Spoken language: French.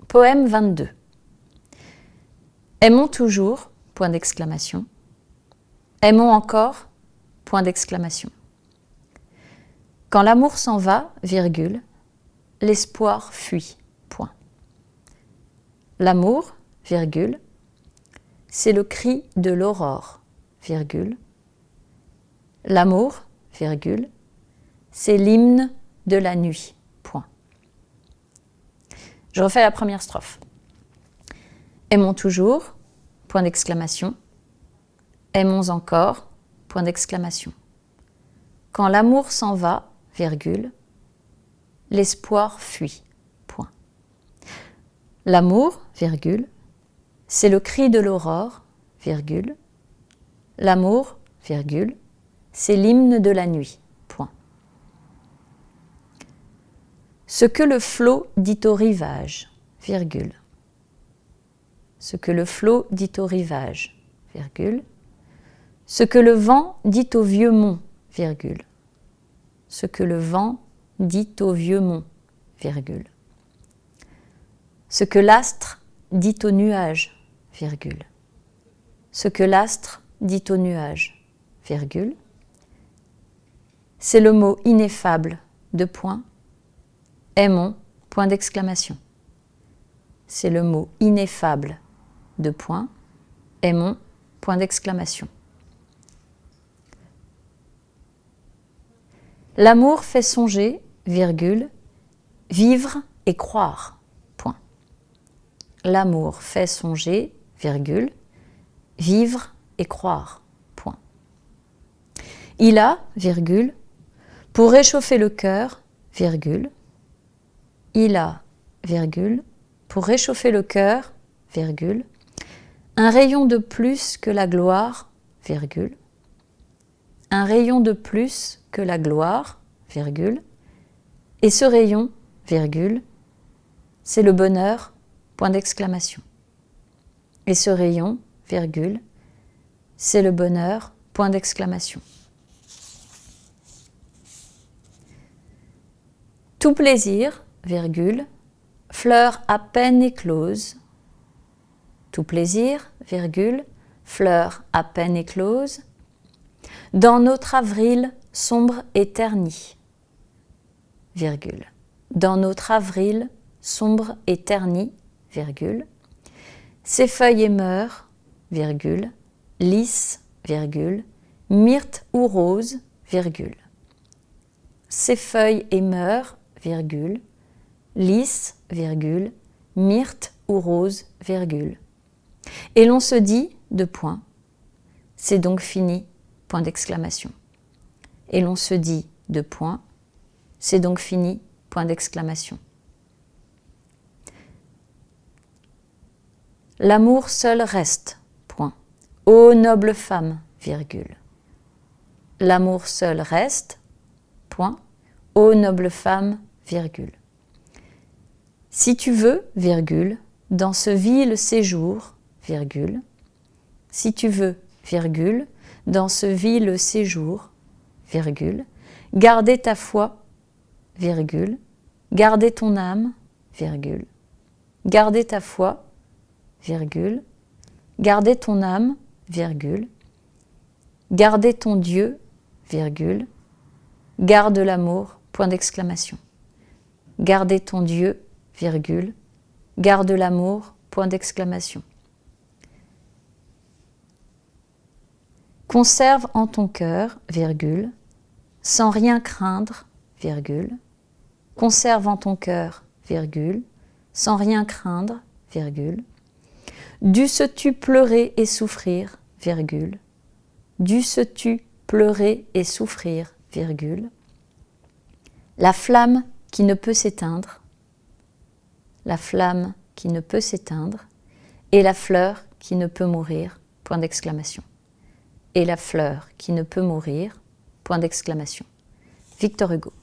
Poème 22. Aimons toujours, point d'exclamation. Aimons encore, point d'exclamation. Quand l'amour s'en va, virgule, l'espoir fuit, point. L'amour, virgule, c'est le cri de l'aurore, virgule. L'amour, virgule, c'est l'hymne de la nuit, point. Je refais la première strophe. Aimons toujours, point d'exclamation. Aimons encore, point d'exclamation. Quand l'amour s'en va, virgule, l'espoir fuit, point. L'amour, virgule, c'est le cri de l'aurore, virgule. L'amour, virgule, c'est l'hymne de la nuit, point. Ce que le flot dit au rivage, virgule. Ce que le flot dit au rivage, virgule. Ce que le vent dit au vieux mont, virgule. Ce que le vent dit au vieux mont, virgule. Ce que l'astre dit au nuage, virgule. Ce que l'astre dit au nuage, virgule. C'est le mot ineffable, de point. Aimons, point d'exclamation. C'est le mot ineffable, de point. Aimons, point d'exclamation. L'amour fait songer, virgule, vivre et croire, point. L'amour fait songer, virgule, vivre et croire, point. Il a, virgule, pour réchauffer le cœur, virgule. Il a, virgule, pour réchauffer le cœur, virgule, un rayon de plus que la gloire, virgule. Un rayon de plus que la gloire, virgule, et ce rayon, virgule, c'est le bonheur, point d'exclamation. Et ce rayon, virgule, c'est le bonheur, point d'exclamation. Tout plaisir, virgule, fleur à peine éclose. Tout plaisir, virgule, fleur à peine éclose. Dans notre avril sombre et terni, virgule. Dans notre avril sombre et terni, virgule. Ses feuilles émeurent, virgule, lisses, virgule, myrte ou rose, virgule. Ses feuilles émeurent, virgule, lisses, virgule, myrte ou rose, virgule. Et l'on se dit, de point, c'est donc fini, point d'exclamation. Et l'on se dit, de point, c'est donc fini, point d'exclamation. L'amour seul reste, point. Ô noble femme, virgule. L'amour seul reste, point. Ô noble femme, virgule. Si tu veux, virgule, dans ce vil séjour, virgule. Si tu veux, virgule, dans ce vil séjour, virgule, garder ta foi, virgule, garder ton âme, virgule, garder ta foi, virgule, garder ton âme, virgule, garder ton Dieu, virgule, garde l'amour, point d'exclamation. Garder ton Dieu, virgule, garde l'amour, point d'exclamation. Conserve en ton cœur, virgule, sans rien craindre, virgule. Conserve en ton cœur, virgule, sans rien craindre, virgule. Dusses-tu pleurer et souffrir, virgule. Dusses-tu pleurer et souffrir, virgule. La flamme qui ne peut s'éteindre, la flamme qui ne peut s'éteindre, et la fleur qui ne peut mourir, point d'exclamation. Et la fleur qui ne peut mourir, point d'exclamation. Victor Hugo.